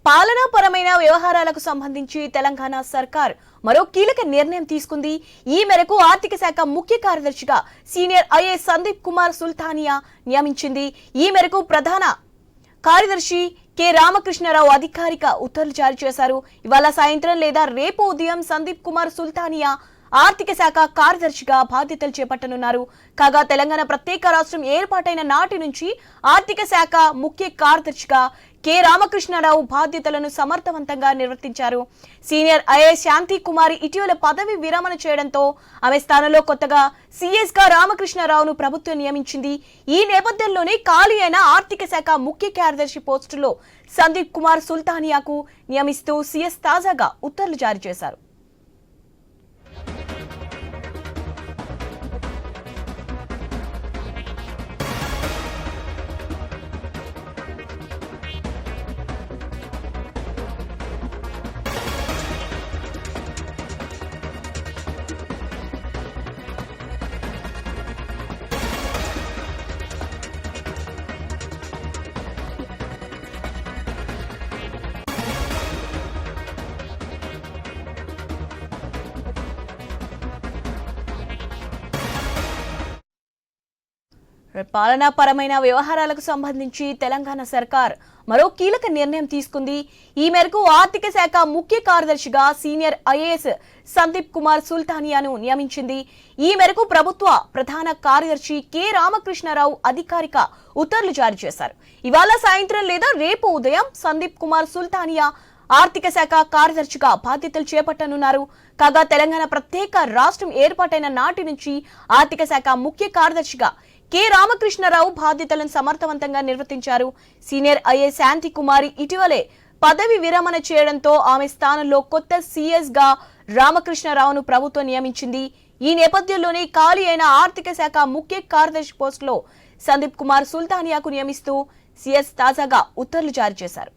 పాలనాపరమైన వ్యవహారాలకు సంబంధించి తెలంగాణ సర్కార్ మరో కీలక నిర్ణయం తీసుకుంది. ఈ మేరకు ఆర్థిక శాఖ ముఖ్య కార్యదర్శిగా సీనియర్ ఐఏఎస్ సందీప్ కుమార్ సుల్తానియా నియమించింది. ఈ మేరకు ప్రధాన కార్యదర్శి కె రామకృష్ణరావు అధికారిక ఉత్తర్వులు జారీ చేశారు. ఇవాళ సాయంత్రం లేదా రేపు ఉదయం సందీప్ కుమార్ సుల్తానియా ఆర్థిక శాఖ కార్యదర్శిగా బాధ్యతలు చేపట్టనున్నారు. కాగా తెలంగాణ ప్రత్యేక రాష్ట్రం ఏర్పాటైన నాటి నుంచి ఆర్థిక శాఖ ముఖ్య కార్యదర్శిగా కె రామకృష్ణరావు బాధ్యతలను సమర్థవంతంగా నిర్వర్తించారు. సీనియర్ ఐఏఎస్ శాంతి కుమారి ఇటీవల పదవి విరమణ చేయడంతో ఆమె స్థానంలో కొత్తగా సిఎస్ గా రామకృష్ణరావును ప్రభుత్వం నియమించింది. ఈ నేపథ్యంలోనే ఖాళీ అయిన ఆర్థిక శాఖ ముఖ్య కార్యదర్శి పోస్టులో సందీప్ కుమార్ సుల్తానియాకు నియమిస్తూ సిఎస్ తాజాగా ఉత్తర్వులు జారీ చేశారు. పాలనాపరమైన వ్యవహారాలకు సంబంధించి తెలంగాణ సర్కార్ మరో కీలక నిర్ణయం తీసుకుంది. ఈ మేరకు ఆర్థిక శాఖ ముఖ్య కార్యదర్శిగా సీనియర్ ఐఏఎస్ సందీప్ కుమార్ సుల్తానియాను నియమించింది. ఈ మేరకు ప్రభుత్వ ప్రధాన కార్యదర్శి కె రామకృష్ణరావు అధికారిక ఉత్తర్వులు జారీ చేశారు. ఇవాళ సాయంత్రం లేదా రేపు ఉదయం సందీప్ కుమార్ సుల్తానియా ఆర్థిక శాఖ కార్యదర్శిగా బాధ్యతలు చేపట్టనున్నారు. కాగా తెలంగాణ ప్రత్యేక రాష్ట్రం ఏర్పాటైన నాటి నుంచి ఆర్థిక శాఖ ముఖ్య కార్యదర్శిగా కె రామకృష్ణరావు బాధ్యతలను సమర్థవంతంగా నిర్వర్తించారు. సీనియర్ ఐఏఎస్ శాంతి కుమారి ఇటీవలే పదవి విరమణ చేయడంతో ఆమె స్థానంలో కొత్త సిఎస్ గా రామకృష్ణరావును ప్రభుత్వం నియమించింది. ఈ నేపథ్యంలోనే ఖాళీ అయిన ఆర్థిక శాఖ ముఖ్య కార్యదర్శి పోస్టులో సందీప్ కుమార్ సుల్తానియాకు నియమిస్తూ సిఎస్ తాజాగా ఉత్తర్వులు జారీ చేశారు.